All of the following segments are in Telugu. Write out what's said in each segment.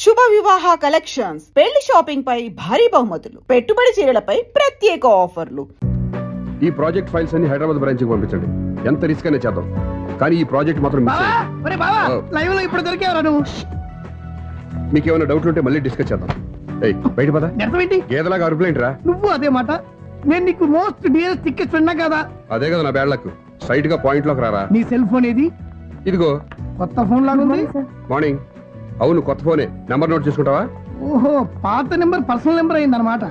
శుభ వివాహ కలెక్షన్స్, పెళ్లి షాపింగ్ పై భారీ బహుమతులు, పెట్టుబడి చీరలపై ప్రత్యేక ఆఫర్లు. ఈ ప్రాజెక్ట్ ఫైల్స్ అన్ని హైదరాబాద్ బ్రాంచ్ కి పంపించండి. ఎంత రిస్క్ అయినా చేద్దాం, కానీ ఈ ప్రాజెక్ట్ మాత్రం మిస్ అయ్యింది. లైవ్ లో ఇప్పుడు దొరికేవరా నువ్వు? మీకు ఏమైనా డౌట్లు ఉంటే మళ్ళీ డిస్కస్ చేద్దాం. ఏయ్ బయట పద. నిజమేంటి? గేదలాగా అరుపులేంటి రా? నువ్వు అదే మాట. నేను నీకు మోస్ట్ డియరెస్ట్ టికెట్స్ విన్నా కదా. అదే కదా నా బ్యాడ్ లక్. స్ట్రైట్ గా పాయింట్ లోకి రారా. నీ సెల్ ఫోన్ ఏది? ఇదిగో కొత్త ఫోన్ లాగా ఉంది. మార్నింగ్. అవును, కొత్త ఫోనే. నంబర్ నోట్ చేసుకుంటావా? ఓహో, పాత నెంబర్ పర్సనల్ నెంబర్ అయింది అనమాట.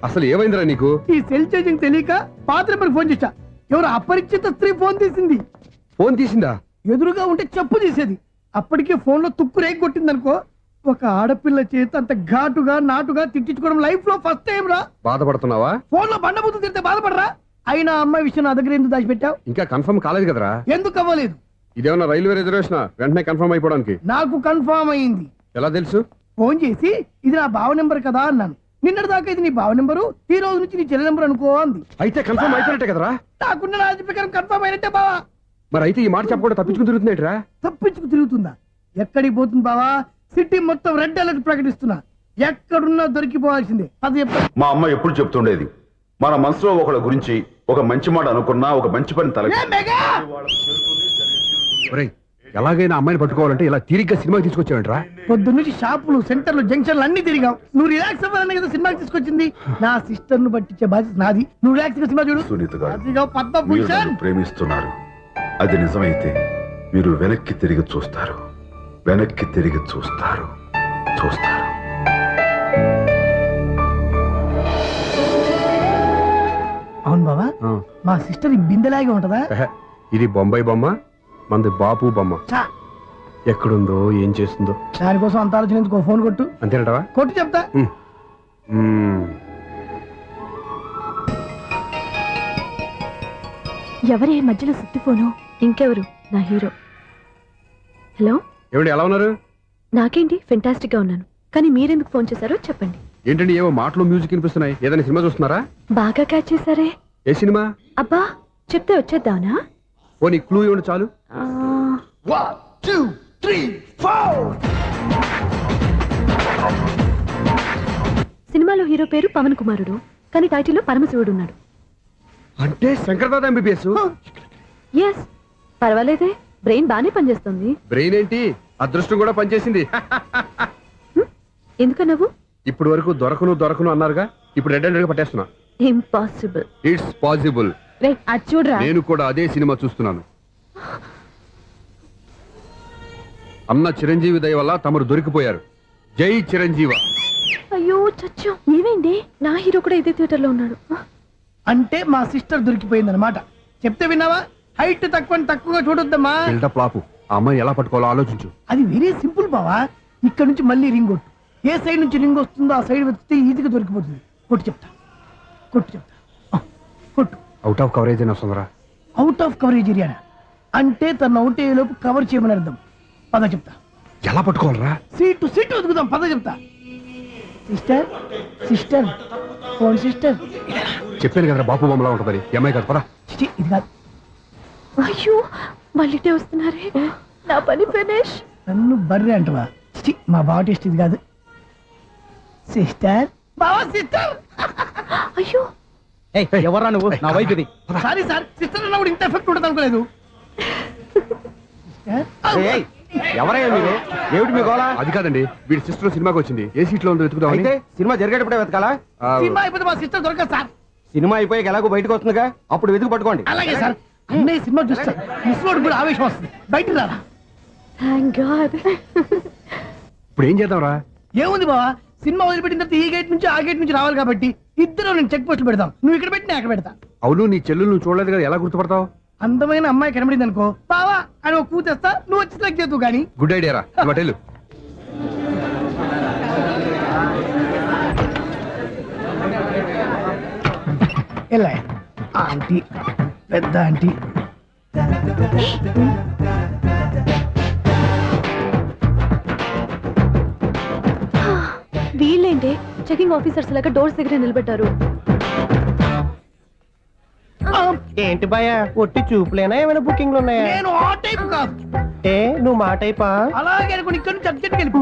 అసలు ఏమైందిరా నీకు? ఈ సెల్ చేంజింగ్ తెలియక పాత నెంబర్ ఫోన్ చేశా. ఎవరు అపరిచిత స్త్రీ ఫోన్ తీసింది. ఫోన్ తీసిందా? ఎదురుగా ఉంటే చెప్పు తీసేది. అప్పటికే ఫోన్ లో తుక్కు రేగి కొట్టింది అనుకో. ఒక ఆడపిల్ల చేత అంత ఘాటుగా నాటుగా తిట్టించుకోవడం లైఫ్ లో ఫస్ట్ టైం రా. బాధపడుతున్నావా? ఫోన్ లో బండబుద్ధి తిరితే బాధపడరా? అయినా అమ్మాయి విషయం నా దగ్గర ఎందుకు దాచిపెట్టావు? ఇంకా కన్ఫర్మ్ కాలేదు కదరా. ఎందుకు అవ్వలేదు? ఇదేమన్నా రైల్వే రిజర్వేషన్? వెంటనే కన్ఫర్మ్ అయిపోవడానికి. నాకు కన్ఫర్మ్ అయింది. ఎలా తెలుసు? ఫోన్ చేసి ఇది నా బావ నెంబర్ కదా అన్నాను. నిన్నటి దాకా ఇది నీ బావ నెంబరు, ఈ రోజు నుంచి నీ చెల్లి నెంబర్ అనుకో అంది. అయితే కన్ఫర్మ్ అయిపోయినట్టే కదరా? నాకున్న రాజు ప్రకారం కన్ఫర్మ్ అయినట్టే బావా. మరి అయితే ఈ మాట చెప్పకుండా తప్పించుకుని తిరుగుతుందేట్రా? తప్పించుకు తిరుగుతుందా? ఎక్కడికి పోతుంది బావా? సిటీ మొత్తం రెడ్ అలర్ట్ ప్రకటిస్తున్నా. ఎక్కడున్నా దొరికిపోవాల్సిందే. అది మా అమ్మ ఎప్పుడు చెప్తుండేది, మన మనసులో ఒకళ్ళ గురించి ఒక మంచి మాట అనుకున్నా ఒక మంచి పని తల. ఎలాగైనా అమ్మాయిని పట్టుకోవాలంటే ఇలా తిరిగ్గా సినిమాకి తీసుకొచ్చావంట్రా? పొద్దున్నుంచి షాపులు, సెంటర్లు, జంక్షన్లు అన్ని తిరిగావు. నువ్వు రిలాక్స్ అవ్వాలని కదా సినిమాకి తీసుకొచ్చింది. నా సిస్టర్ ను పట్టించే బాధ్యత నాది. నువ్వు రిలాక్స్ గా సినిమా చూడు. సునీత గారు, అదిగో పద్మభూషణ్. మీరు నన్ను ప్రేమిస్తున్నారు. అది నిజమైతే మీరు వెనక్కి తిరిగి చూస్తారు, వెనక్కి తిరిగి చూస్తారు, చూస్తారు. అవును బావా, మా సిస్టర్ ఈ బిందెలాగే ఉంటదా? ఇది బొంబాయి బొమ్మ, మంది బాపు బొమ్మ. ఎక్కడుందో ఏం చేస్తుందో దానికోసం అంత ఆలోచన ఎందుకు? ఫోన్ కొట్టు. అంతేనటవా? కొట్టు చెప్తా. ఎవరే మధ్యలో సుత్తి ఫోను? ఇంకెవరు? నా హీరో. హలో, ఏమిటి ఎలా ఉన్నారు? నాకేంటి ఫెంటాస్టిక్ గా ఉన్నాను, కానీ మీరెందుకు ఫోన్ చేశారో చెప్పండి. ఏంటండి ఏవో మాటలు మ్యూజిక్ వినిపిస్తున్నాయి? ఏదైనా సినిమా చూస్తున్నారా? బాగా క్యాచ్ చేశారే. ఏ సినిమా? అబ్బా, చెప్తే వచ్చేద్దావునా? పోనీ క్లూ ఇవ్వండి చాలు. 1 2 3 4. సినిమాలో హీరో పేరు పవన్ కుమారుడు, కానీ టైటిల్లో పరమశివుడు ఉన్నాడు. అంటే శంకర్దాద ఎంబీబీఎస్. ఎస్, పర్వాలేదే, బ్రెయిన్ బానే పనిచేస్తుంది. బ్రెయిన్ ఏంటి, అదృష్టం కూడా పనిచేసింది. ఎందుకన్నావు? ఇప్పుడు వరకు దొరకను అన్నారుగా, ఇప్పుడు రెడ్ హ్యాండెడ్ గా పట్టేస్తున్నా. ఇంపాసిబుల్. It's possible. అది చూడరా, నేను కూడా అదే సినిమా చూస్తున్నాను. అన్న చిరంజీవి దయ వల్ల తమరు దొరికిపోయారు. జై చిరంజీవ. అయ్యో చచ్చో, ఏమైంది? నా హీరో కూడా ఇదే థియేటర్ లో ఉన్నాడు. అంటే మా సిస్టర్ దొరికిపోయింది అనమాట. చెప్తే విన్నావా? హైట్ తక్కువగా చూడొద్దమ్మా. బిల్డప్ లాపు. ఆ అమ్మాయి ఎలా పట్టుకోవాలో ఆలోచించు. అది వెరీ సింపుల్ బావా. ఇక్కడ నుంచి మళ్ళీ రింగ్ కొట్టు. ఏ సైడ్ నుంచి రింగ్ వస్తుందో ఆ సైడ్ వెతికితే ఈజీగా దొరికిపోతుంది. కొట్టు చెప్తా. కొట్టు. అవుట్ ఆఫ్ కవరేజ్ అని వస్తుందిరా. అవుట్ ఆఫ్ కవరేజ్ ఏరియా అంటే తను అవుట్ అయ్యే లోపు కవర్ చేయమని అర్థం. పద చెప్తా. ఎలా పట్టుకోవాలరా? సీటు వెతుకుదాం. పద చెప్తా. Sister phone sister. చెప్పాను కదరా బాపు బొమ్మలా ఉంటుందని. అమ్మాయి కదా, పదా. ఇది కాదు. అయ్యో, మళ్ళీ వస్తున్నారే. నా పని ఫినిష్. నన్ను బర్రె అంటవా? మా బావ టేస్ట్ ఇది కాదు. సిస్టర్. బావా సిస్టర్. అయ్యో, ఎవరా నువ్వు? నా వైఫ్ ఇది. సారీ సార్, సిస్టర్ అన్నప్పుడు ఇంత ఎఫెక్ట్ ఉంటుంది అనుకోలేదు. ఎవరయ్యా మీరు? ఏమిటి మీ గోళ? అది కాదండి, వీడి సిస్టర్ సినిమాకి వచ్చింది. ఏ సీట్ లో ఉందో వెతుకుదాం. అయితే సినిమా జరిగేటప్పుడే వెతకాలా? సినిమా అయిపోతే మా సిస్టర్ దొరకదు సార్. సినిమా అయిపోయాక ఎలాగో బయటకు వస్తుందిగా, అప్పుడు వెతుకు పట్టుకోండి. అలాగే సార్. అన్నయ్య సినిమా చూస్తారు, మిస్లోడ్ కూడా ఆవేశం వస్తుంది. బయట రారా. Thank God. ఇప్పుడు ఏం చేద్దాంరా? ఏముంది బావా, సినిమా వదిలిపెట్టిన తర్వాత ఈ గేట్ నుంచి ఆ గేట్ నుంచి రావాలి కాబట్టి ఇద్దరు నేను చెక్ పోస్టులు పెడతాం. నువ్వు ఇక్కడ పెట్టి నేను అక్కడ పెడతా. అవును, నీ చెల్లెలు నువ్వు చూడలేదు కదా, ఎలా గుర్తుపడతావు? అందమైన అమ్మాయి కనబడింది అనుకో, బావా అని ఒక కూతేస్తా, నువ్వు వచ్చి సెలెక్ట్ చేద్దు. కానీ గుడ్ ఐడియా రా. హోటల్ ఎలా ఆంటీ, పెద్ద ఆంటీ. వీళ్ళేంటి చెకింగ్ ఆఫీసర్స్ లాగా డోర్స్ దగ్గర నిలబెట్టారు? ఏంటి భయ, ఒట్టి చూపులేనా? ఏమైనా బుకింగ్లు ఉన్నాయా? నేను ఆ టైప్ కాదు. ఏ నువ్వు మా టైపా? అలాగే అనుకుని ఇక్కడ నుంచి అర్జెంట్కి వెళ్ళిపో.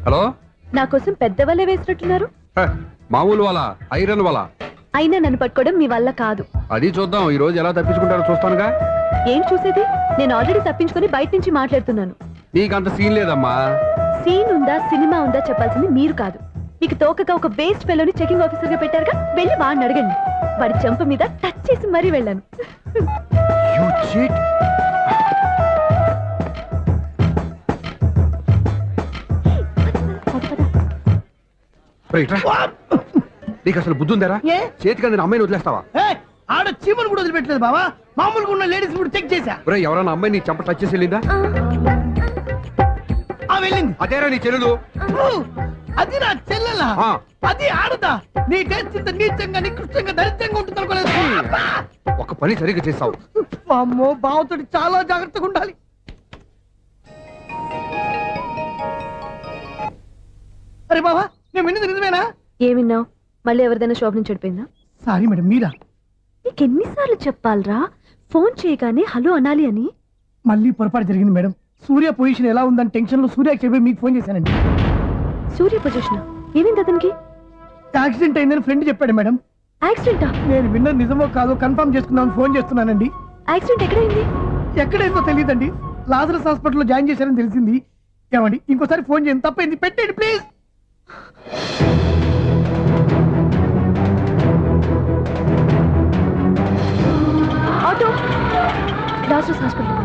హలో నా కోసం పెద్ద వలే వేసినట్టున్నారు. మామూలు వాళ్ళ ఐరన్ వాళ్ళ అయినా నన్ను పట్టుకోవడం మీ వల్ల కాదు. అది చూద్దాం ఈ రోజు ఎలా తప్పించుకుంటారో చూస్తానుగా. ఏం చూసేది? నేను ఆల్రెడీ తప్పించుకొని బయట నుంచి మాట్లాడుతున్నాను. నీకంత సీన్ లేదమ్మా. సీన్ ఉందా సినిమా ఉందా చెప్పాల్సింది మీరు కాదు. మీకు తోకగా ఒక వేస్ట్ ఫెలోని చెకింగ్ ఆఫీసర్ గా పెట్టారుగా, వెళ్ళి వాడిని అడగండి. వాడి చెంప మీద టచ్ చేసి మరీ వెళ్ళాను. నీకు అసలు బుద్ధి ఉందారా? చేతికి అందిన అమ్మాయిని వదిలేస్తావా? ఆడ చీమలు కూడా వదిలిపెట్టలేదు బావా. మామూలుగా ఉన్న లేడీస్ కూడా చెక్ చేశా. ఎవరైనా అమ్మాయి నీ చెంప టచ్ చేసి వెళ్ళిందా? వెళ్ళింది. అదేరా నీ చెల్లెలు? అది నా చెల్లెలా? అది ఆడదా? నీ టేస్ట్ ఇంత నీచంగా నికృష్టంగా దరిద్రంగా ఉంటుంది అనుకోలేదు. ఒక పని సరిగ్గా చేస్తావు. అమ్మో, బావతోటి చాలా జాగ్రత్తగా ఉండాలి. అరే బావా, నేను విన్నది నిజమేనా? ఏమిన్నావు? మళ్ళీ ఎవరిదైనా షాప్ నుంచి చెడిపోయిందా? సారీ మేడం, మీరా? నీకెన్నిసార్లు చెప్పాలరా ఫోన్ చేయగానే హలో అనాలి అని? మళ్ళీ పొరపాటు జరిగింది మేడం. సూర్య పొజిషన్ ఎలా ఉందని టెన్షన్ లో సూర్యకి చెప్పి మీకు ఫోన్ చేశానండి. సూర్య పొజిషన్ ఏమైంది అతనికి? యాక్సిడెంట్ అయిందని ఫ్రెండ్ చెప్పాడు మేడం. యాక్సిడెంటా? నేను విన్నది నిజమో కాదో కన్ఫర్మ్ చేసుకుందామని ఫోన్ చేస్తున్నానండి. యాక్సిడెంట్ ఎక్కడైంది? ఎక్కడైందో తెలియదండి. లాజరస్ హాస్పిటల్లో జాయిన్ చేశారని తెలిసింది. ఏమండి, ఇంకోసారి ఫోన్ చేయండి. తప్పైంది, పెట్టండి please. Auto Lazarus hospital.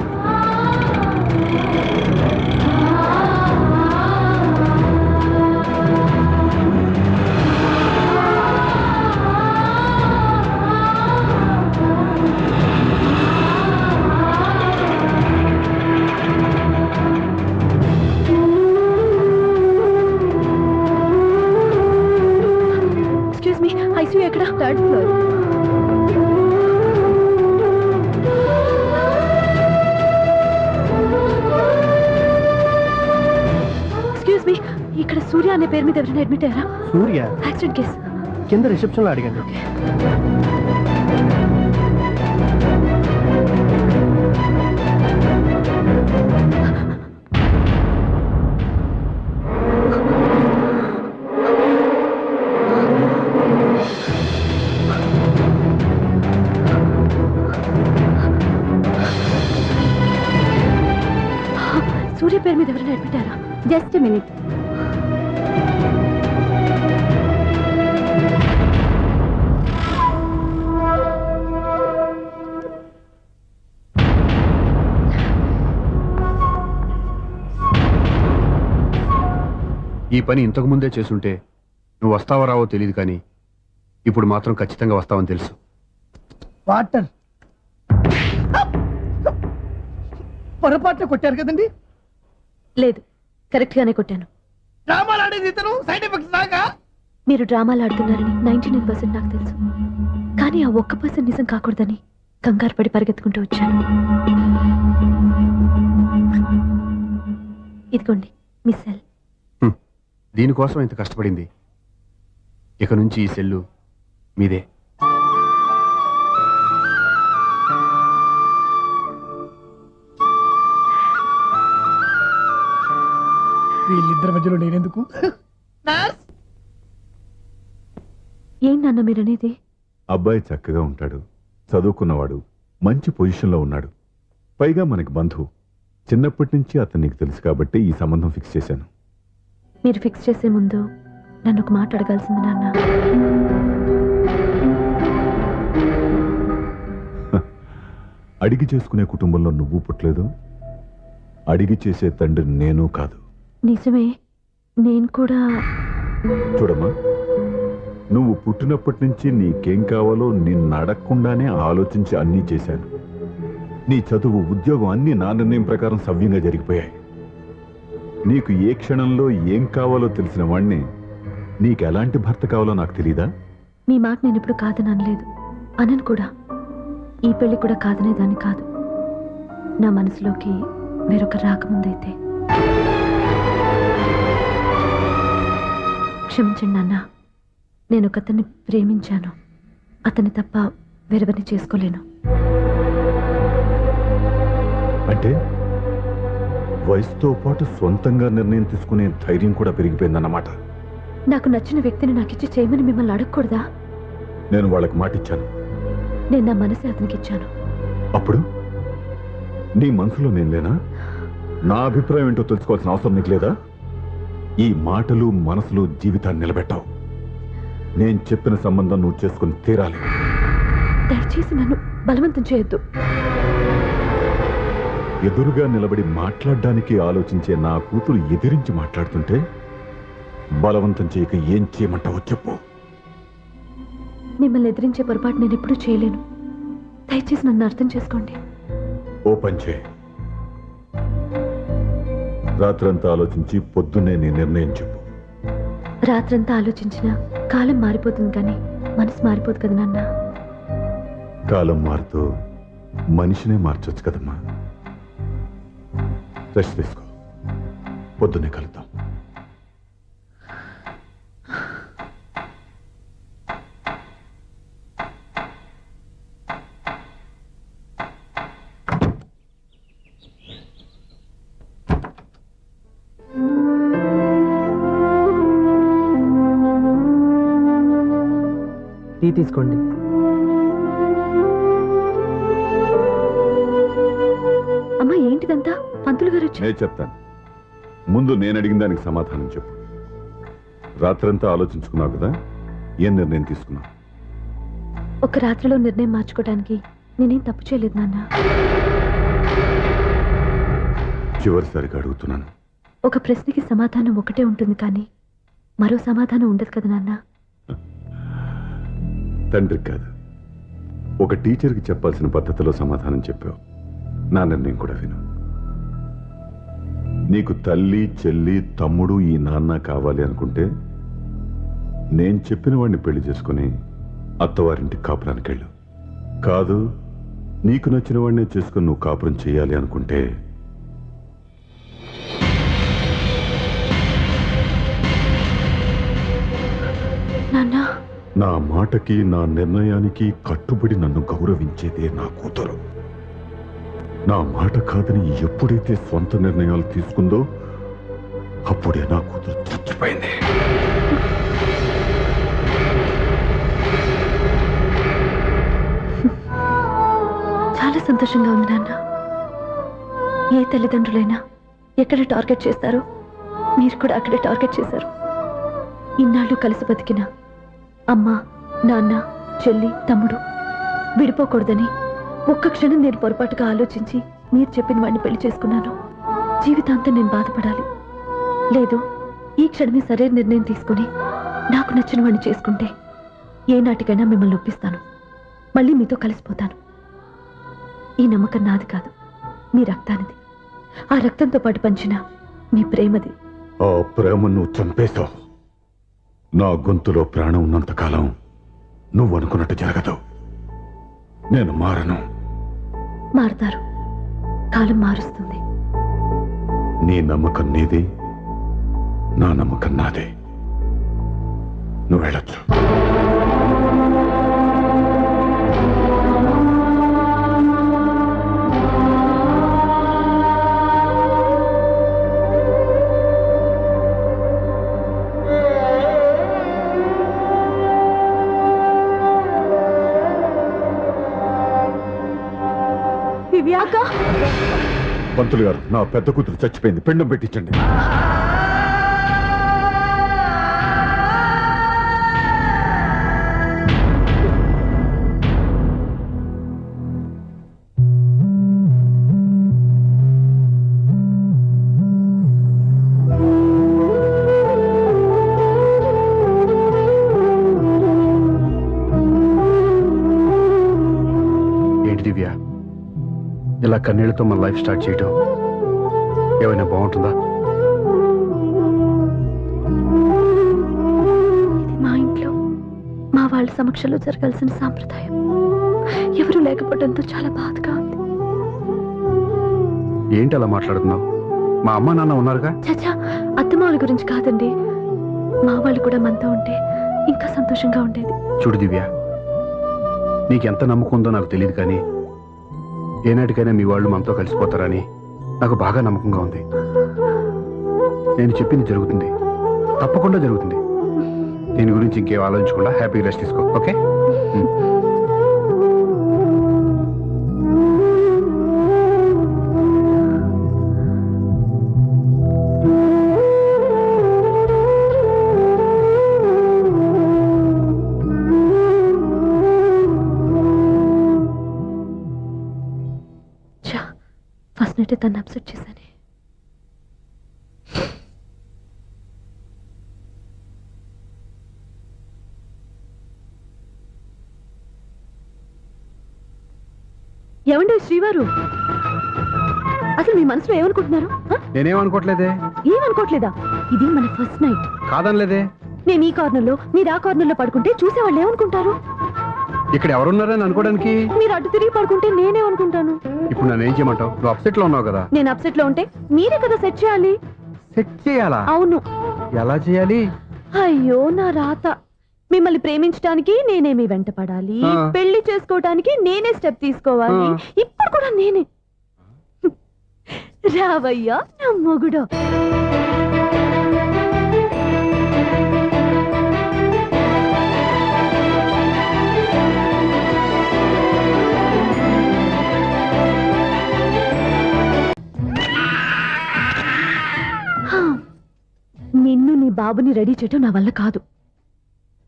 Excuse me, ICU ఎక్కడ? Third floor. ఎక్స్క్యూజ్ మీ, ఇక్కడ సూర్య అనే పేరు మీద ఎవరైనా అడ్మిట్ అయ్యారా? Surya accident case. కింద రిసెప్షన్ లో అడిగండి. సూర్య పేరు మీద ఎవరైనా అడ్మిట్ అయ్యారా? Just minute. ఈ పని ఇంతకు ముందే చేసుంటే నువ్వు వస్తావో రావో తెలియదు, కానీ ఇప్పుడు మాత్రం ఖచ్చితంగా వస్తావని తెలుసు. వాటర్ పొరపాటున కొట్టారు కదండి? లేదు, కరెక్ట్ గానే కొట్టాను. డ్రామాలు ఆడేది ఇతను, సైడ్ ఎఫెక్ట్స్ దాకా. మీరు డ్రామాలు ఆడుతున్నారని 99% నాకు తెలుసు, కానీ ఆ 1% నిజం కాకూడదని కంగారు పడి పరిగెత్తుకుంటూ వచ్చాను. ఇదిగోండి మీ సెల్. దీనికోసం ఇంత కష్టపడింది. ఇక నుంచి ఈ సెల్లు మీదే. వీళ్ళిద్దరి మధ్యలో నేనెందుకు? ఏం నాన్న మీరనేది? అబ్బాయి చక్కగా ఉంటాడు, చదువుకున్నవాడు, మంచి పొజిషన్లో ఉన్నాడు. పైగా మనకి బంధువు. చిన్నప్పటి నుంచి అతను నీకు తెలుసు కాబట్టి ఈ సంబంధం ఫిక్స్ చేశాను. మీరు ఫిక్స్ చేసే ముందు నన్ను ఒక మాట అడగాల్సింది నాన్న. అడిగి చేసుకునే కుటుంబంలో నువ్వు పుట్టలేదు, అడిగి చేసే తండ్రి నేను కాదు. నిజమే, నేను కూడా. చూడమ్మా, నువ్వు పుట్టినప్పటి నుంచి నీకేం కావాలో నిన్ను అడగకుండానే ఆలోచించి అన్నీ చేశాను. నీ చదువు, ఉద్యోగం అన్నీ నా నిర్ణయం ప్రకారం సవ్యంగా జరిగిపోయాయి. నీకు ఏ క్షణంలో ఏం కావాలో తెలిసిన వాణ్ణి నీకు ఎలాంటి భర్త కావాలో నాకు తెలీదా? మీ మాట నేను ఇప్పుడు కాదని అనలేదు, అనను కూడా. ఈ పెళ్లి కూడా కాదనేదాన్ని కాదు. నా మనసులోకి వేరొక రాకముందైతే. క్షమించండి నాన్న, నేను ఒకతన్ని ప్రేమించాను. అతన్ని తప్ప వేరెవరిని చేసుకోలేను. అంటే వయసుతో పాటు సొంతంగా నిర్ణయం తీసుకునే ధైర్యం కూడా పెరిగిపోయిందన్నమాట. నాకు నచ్చిన వ్యక్తిని నాకిచ్చి చేయమని మిమ్మల్ని అడగకూడదా? నేను వాళ్ళకి మాటిచ్చాను. నేను నా మనసే అతనికి ఇచ్చాను. అప్పుడు నీ మనసులో నేను లేనా? నా అభిప్రాయం ఏంటో తెలుసుకోవాల్సిన అవసరం నీకు లేదా? ఈ మాటలు మనసులు జీవితాన్ని నిలబెట్టావు. నేను చెప్పిన సంబంధం నువ్వు చేసుకుని తీరాలి. దయచేసి నన్ను బలవంతం చేయొద్దు. ఎదురుగా నిలబడి మాట్లాడడానికి ఆలోచించే నా కూతురు ఎదిరించి మాట్లాడుతుంటే బలవంతం చేయక ఏం చేయమంటావో చెప్పు. మిమ్మల్ని ఎదిరించే పొరపాటు నేను ఎప్పుడూ చేయలేను. దయచేసి నన్ను అర్థం చేసుకోండి. ఓ పని చేయి. రాత్రంతా ఆలోచించి పొద్దున్నే నీ నిర్ణయం చెప్పు. రాత్రంతా ఆలోచించిన కాలం మారిపోతుంది కానీ మనసు మారిపోదు కదా నాన్న. కాలం మారుతూ మనిషినే మార్చొచ్చు కదమ్మా. రెస్ట్ తీసుకో, పొద్దున్నే కలుద్దాం. టీ తీసుకోండి. అమ్మా ఏంటిదంతా? పంతులు గారు వచ్చి నేను చెప్తాను. ముందు నేను అడిగిన దానికి సమాధానం చెప్పు. రాత్రంతా ఆలోచించుకున్నావు కదా, ఏం నిర్ణయం తీసుకున్నావు? ఒక రాత్రిలో నిర్ణయం మార్చుకోవడానికి నేనేం తప్పు చేయలేదు నాన్న. చివరిసారిగా అడుగుతున్నాను. ఒక ప్రశ్నకి సమాధానం ఒకటే ఉంటుంది కానీ మరో సమాధానం ఉండదు కదా నాన్న. తండ్రికి కాదు, ఒక టీచర్కి చెప్పాల్సిన పద్ధతిలో సమాధానం చెప్పావు. నా నిర్ణయం కూడా విను. నీకు తల్లి, చెల్లి, తమ్ముడు, ఈ నాన్న కావాలి అనుకుంటే నేను చెప్పిన వాడిని పెళ్లి చేసుకుని అత్తవారింటికి కాపురానికి వెళ్ళు. కాదు, నీకు నచ్చిన వాడినే చేసుకుని నువ్వు కాపురం చేయాలి అనుకుంటే నాన్న, నా మాటకి, నా నిర్ణయానికి కట్టుబడి నన్ను గౌరవించేదే నా కూతురు. నా మాట కాదని ఎప్పుడైతే సొంత నిర్ణయాలు తీసుకుందో అప్పుడే నా కూతురు చచ్చిపోయింది. చాలా సంతోషంగా ఉంది నాన్న. ఏ తల్లిదండ్రులైనా ఎక్కడ టార్గెట్ చేస్తారో మీరు కూడా అక్కడే టార్గెట్ చేశారు. ఇన్నాళ్ళు కలిసి బతికిన అమ్మ, నాన్న, చెల్లి, తమ్ముడు విడిపోకూడదని ఒక్క క్షణం నేను పొరపాటుగా ఆలోచించి మీరు చెప్పిన వాడిని పెళ్లి చేసుకున్నాను. జీవితాంతం నేను బాధపడాలి. లేదు, ఈ క్షణమే సరైన నిర్ణయం తీసుకుని నాకు నచ్చిన వాడిని చేసుకుంటే ఏ నాటికైనా మిమ్మల్ని ఒప్పిస్తాను. మళ్ళీ మీతో కలిసిపోతాను. ఈ నమ్మకం నాది కాదు, మీ రక్తానిది. ఆ రక్తంతో పాటు పంచిన మీ ప్రేమది. ఆ ప్రేమ నువ్వు చంపేశావు. నా గొంతులో ప్రాణం ఉన్నంతకాలం నువ్వు అనుకున్నట్టు జరగదు. నేను మారను. మారుతారు, కాలం మారుస్తుంది. నీ నమ్మకం నీది, నా నమ్మకం నాదే. నువ్వు వెళ్ళొచ్చు. పంతులు గారు, నా పెద్ద కూతురు చచ్చిపోయింది. పిండం పెట్టించండి. ఏంటి దివ్య, ఇలా కన్నీళ్లతో మన లైఫ్ స్టార్ట్ చేయటం ఏమైనా బాగుంటుందా? ఇది మా ఇంట్లో మా వాళ్ళ సమక్షంలో జరగాల్సిన సాంప్రదాయం. ఎవరు లేకపోవడంతో చాలా బాధగా ఉంది. ఏంటి అలా మాట్లాడుతున్నావు? మా అమ్మ నాన్న ఉన్నారుగా. చచ్చా, అత్తమావుల గురించి కాదండి. మా వాళ్ళు కూడా మనతో ఉంటే ఇంకా సంతోషంగా ఉండేది. చూడు దివ్య, నీకెంత నమ్మకం ఉందో నాకు తెలియదు కానీ ఏనాటికైనా మీ వాళ్ళు మనతో కలిసిపోతారని నాకు బాగా నమ్మకంగా ఉంది. నేను చెప్పింది జరుగుతుంది, తప్పకుండా జరుగుతుంది. దీని గురించి ఇంకేం ఆలోచించకుండా హ్యాపీగా రెస్ట్ తీసుకో. ఓకే? ఫస్ట్ నైట్ తను అప్సెట్ చేశాను. ఏమండి శ్రీవారు, అసలు మీ మనసులో ఏమనుకుంటున్నారు? నేనేమనుకోవట్లేదే. ఏమనుకోవట్లేదా? ఇది మన ఫస్ట్ నైట్. కాదనలేదే. నేను ఈ కార్నర్లో, మీరు ఆ కార్నర్లో పడుకుంటే చూసేవాళ్ళు ఏమనుకుంటారు? ఇక్కడ ఎవరున్నారని అనుకోవడానికి. మీరు అటు తిరిగి పడుకుంటే నేనేమనుకుంటాను? ఇప్పుడు నన్ను ఏం చేయమంటావు? నువ్వు అప్సెట్ లో ఉన్నావు కదా. నేను అప్సెట్ లో ఉంటే మీరే కదా సెట్ చేయాలి. సెట్ చేయాలా? అవును. ఎలా చేయాలి? అయ్యో నా రాత. మిమ్మల్ని ప్రేమించడానికి నేనే మీ వెంట పడాలి, పెళ్లి చేసుకోవడానికి నేనే స్టెప్ తీసుకోవాలి. ఇప్పుడు కూడా నేనే. రావయ్యా నా మొగుడు. నిన్ను నీ బాబుని రెడీ చేయటం నా వల్ల కాదు.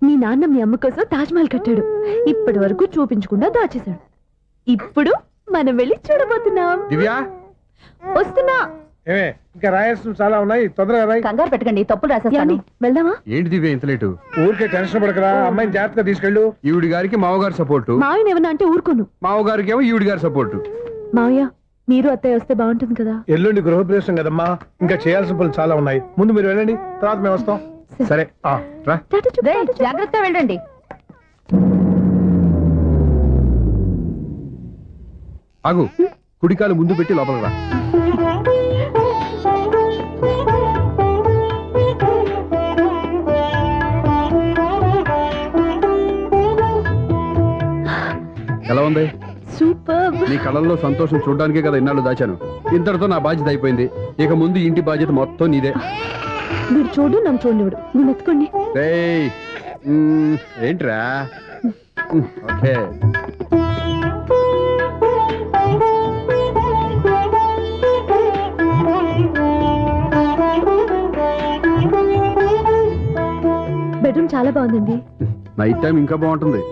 మీ నాన్న మీ అమ్మ కోసం తాజ్మహల్ కట్టాడు, ఇప్పటి వరకు చూపించకుండా దాచేశాడు. ఇప్పుడు మనం వెళ్ళి చూడబోతున్నాం. దివ్యా, వస్తున్నా. ఇంకా రాయాల్సిన చాలా ఉన్నాయి, తొందరగా రాయి. కంగారు పెట్టకండి, తప్పులు రాసేస్తాను. వెళ్దామా? ఏంటి దివ్య ఇంత లేటు? ఊరికే టెన్షన్ పడకరా, అమ్మాయిని జాగ్రత్తగా తీసుకెళ్ళు. ఈవిడి గారికి మావగారు సపోర్టు, మావయ్య ఏమన్నా అంటే ఊరుకోను. మావగారికి ఏమో ఈవిడి గారి సపోర్టు. మావయ్య మీరు అత్తయ్య వస్తే బాగుంటుంది కదా. ఎల్లుండి గృహప్రవేశం కదమ్మా, ఇంకా చేయాల్సిన పనులు చాలా ఉన్నాయి. ముందు మీరు వెళ్ళండి, తర్వాత మేము వస్తాం. సరే రా. జాగ్రత్త వెళ్ళండి. ఆగు, కుడికాలు ముందు పెట్టి లోపల రా. ఎలా ఉంది? సూపర్. నీ కళ్ళల్లో సంతోషం చూడడానికే కదా ఇన్నాళ్ళు దాచాను. ఇంతటితో నా బాధ్యత అయిపోయింది. ఇక ముందు ఇంటి బాధ్యత మొత్తం నీదే. మీరు చూడు, నన్ను చూడనివాడు. నేను ఎత్తుకోండి. ఏంట్రా? ఓకే. బెడ్రూమ్ చాలా బాగుందండి. నైట్ టైం ఇంకా బాగుంటుంది.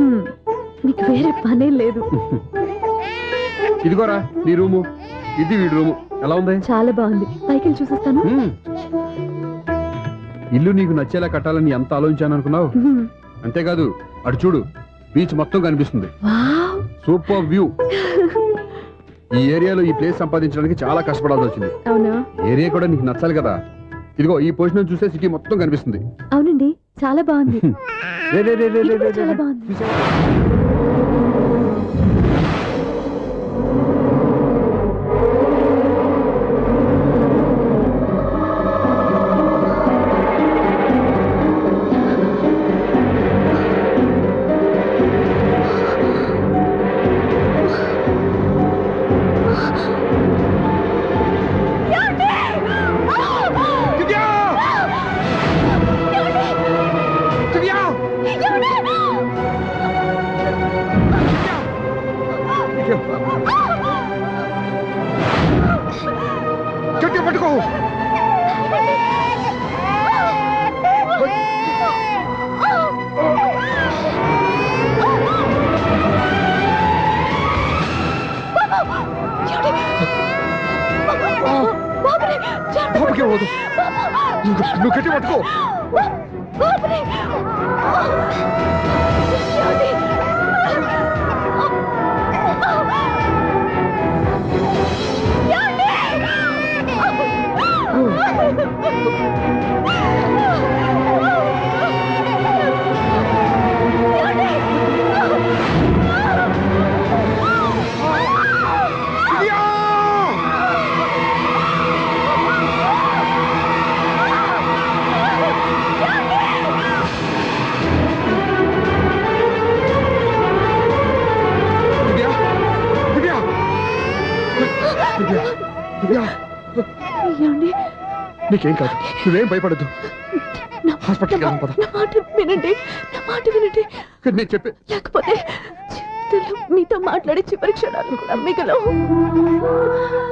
మీకు వేరే పనే లేదు. ఇదిగోరా నీ రూము, ఇది వీడి రూము. ఎలా ఉంది? చాలా బాగుంది. పైకి వెళ్ళి చూసేస్తాను. ఇల్లు నీకు నచ్చేలా కట్టాలని ఎంత ఆలోచించాను అనుకున్నావు? అంతేకాదు, అటు చూడు, బీచ్ మొత్తం కనిపిస్తుంది. Super view. ఈ ఏరియాలో ఈ ప్లేస్ సంపాదించడానికి చాలా కష్టపడాల్సి వచ్చింది. అవునా? ఏరియా కూడా నీకు నచ్చాలి కదా. ఇదిగో ఈ పొజిషన్ చూస్తే సిటీ మొత్తం కనిపిస్తుంది. అవునండి, చాలా బాగుంది. ఇది కూడా చాలా బాగుంది. పట్టుకో. నువ్వు గట్టి పట్టుకో. నీకేం కాదు, నువ్వేం భయపడద్దు. హాస్పిటల్కి వెళ్దాం, పద. నా మాట వినండి, నా మాట వినండి. నేను చెప్పే లేకపోతే జీవితంలో మీతో మాట్లాడే చివరి క్షణాలు కూడా మిగలవు.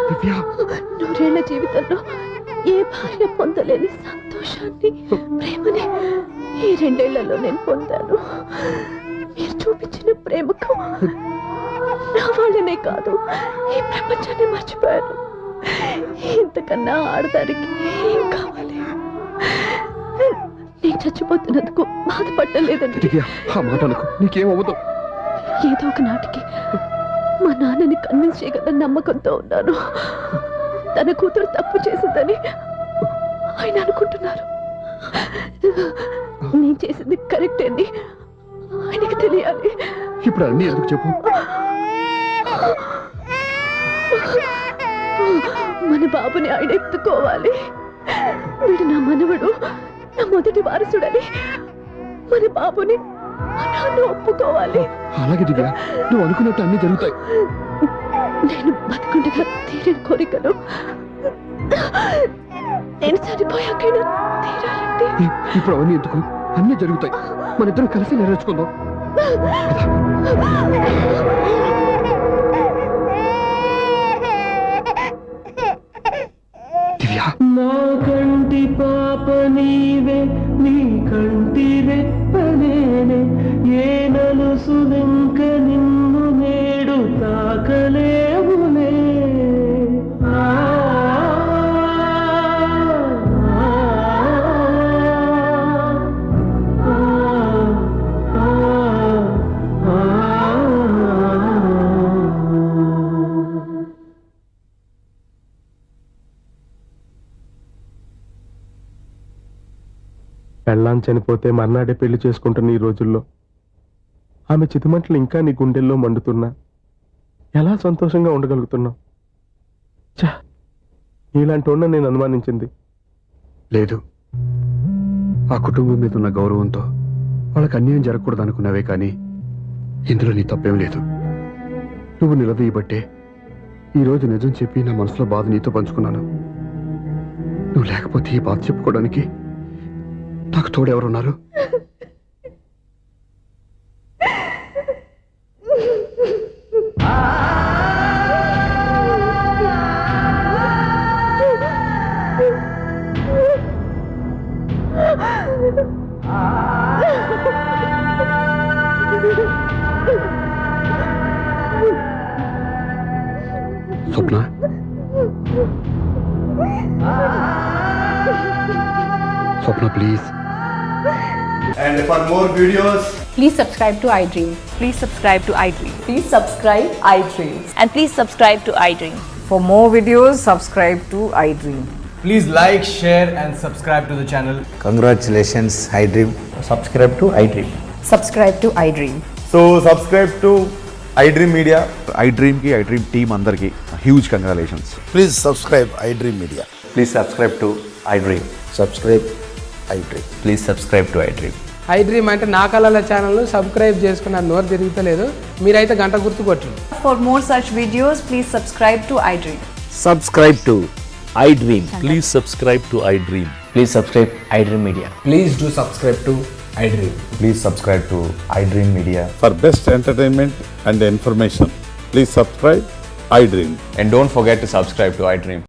దివ్య, 100 ఏళ్ల జీవితంలో ఏ భార్య పొందలేని సంతోషాన్ని, ప్రేమని ఈ 2 ఏళ్లలో నేను పొందాను. మీరు చూపించిన ప్రేమకు నా వాళ్ళనే కాదు, ఈ ప్రపంచాన్ని మర్చిపోయాను. ఇంతకన్నా ఆడదానికి ఏం కావాలి? నేను చచ్చిపోతున్నందుకు బాధపడలేదండి. దివ్య, ఆ మాట అనుకో, నీకేమవ్వదు. ఏదో ఒక నాటికి మా నాన్నని కన్విన్స్ చేయగల నమ్మకంతో ఉన్నాను. తన కూతురు తప్పు చేసిందని ఆయన అనుకుంటున్నారు. నేను చేసింది కరెక్ట్ అని ఆయనకి తెలియాలి. ఇప్పుడు అన్నీ ఎందుకు చెప్పు. మన బాబుని ఆయన ఎత్తుకోవాలి. వీడు నా మనవడు, నా మొదటి వారసుడని మన బాబుని మా నాన్న ఒప్పుకోవాలి. అలాగే దివ్య, నువ్వు అనుకున్నట్టు అన్నీ జరుగుతాయి. నేను బతుకుండగా తీరని కోరికను నేను చనిపోయాకైనా తీరాలంటే ఇప్పుడు అవన్నీ ఎందుకు, అన్నీ జరుగుతాయి. మన ఇద్దరం కలిసి నెరవేర్చుకుందాం. దివ్య, నా కంటి పాప నీవే, నీ కంటి రెప్పనేనే, ఏ నలుసు వెంక నిన్ను నేడు తాకలేవులే. పెళ్ళాం చనిపోతే మర్నాడే పెళ్లి చేసుకుంటున్న ఈ రోజుల్లో ఆమె చితిమంటలు ఇంకా నీ గుండెల్లో మండుతున్నా ఎలా సంతోషంగా ఉండగలుగుతున్నావు? ఛా, ఇలాంటి ఉన్న నేను అనుమానించింది లేదు. ఆ కుటుంబం మీద ఉన్న గౌరవంతో వాళ్ళకి అన్యాయం జరగకూడదు అనుకున్నావే కానీ ఇందులో నీ తప్పేం లేదు. నువ్వు నిలదీయబట్టే ఈరోజు నిజం చెప్పి నా మనసులో బాధ నీతో పంచుకున్నాను. నువ్వు లేకపోతే ఈ బాధ చెప్పుకోవడానికి నాకు తోడెవరున్నారు? స్వప్న, స్వప్న please. And for more videos, Please subscribe to iDream. Please subscribe to iDream. Please subscribe iDream. And please subscribe to iDream. For more videos, subscribe to iDream. please like, share and subscribe to the channel. Congratulations, iDream. Subscribe to iDream. Subscribe to iDream. So subscribe to iDream Media. iDream కి iDream టీమ్ అందరికి huge congratulations. Please subscribe iDream Media. Please subscribe to iDream. Subscribe iDream. Please subscribe to iDream. iDream అంటే నా కళల ఛానల్ సబ్స్క్రైబ్ చేసుకున్న నోరు తిరుగుతలేదు. మీరైతే గంట గుర్తు కొట్టండి. For more such videos, please subscribe to iDream. Subscribe to iDream. Please subscribe to iDream. Please subscribe iDream Media. Please do subscribe to iDream. Please subscribe to iDream Media. For best entertainment and information please subscribe iDream. And don't forget to subscribe to iDream.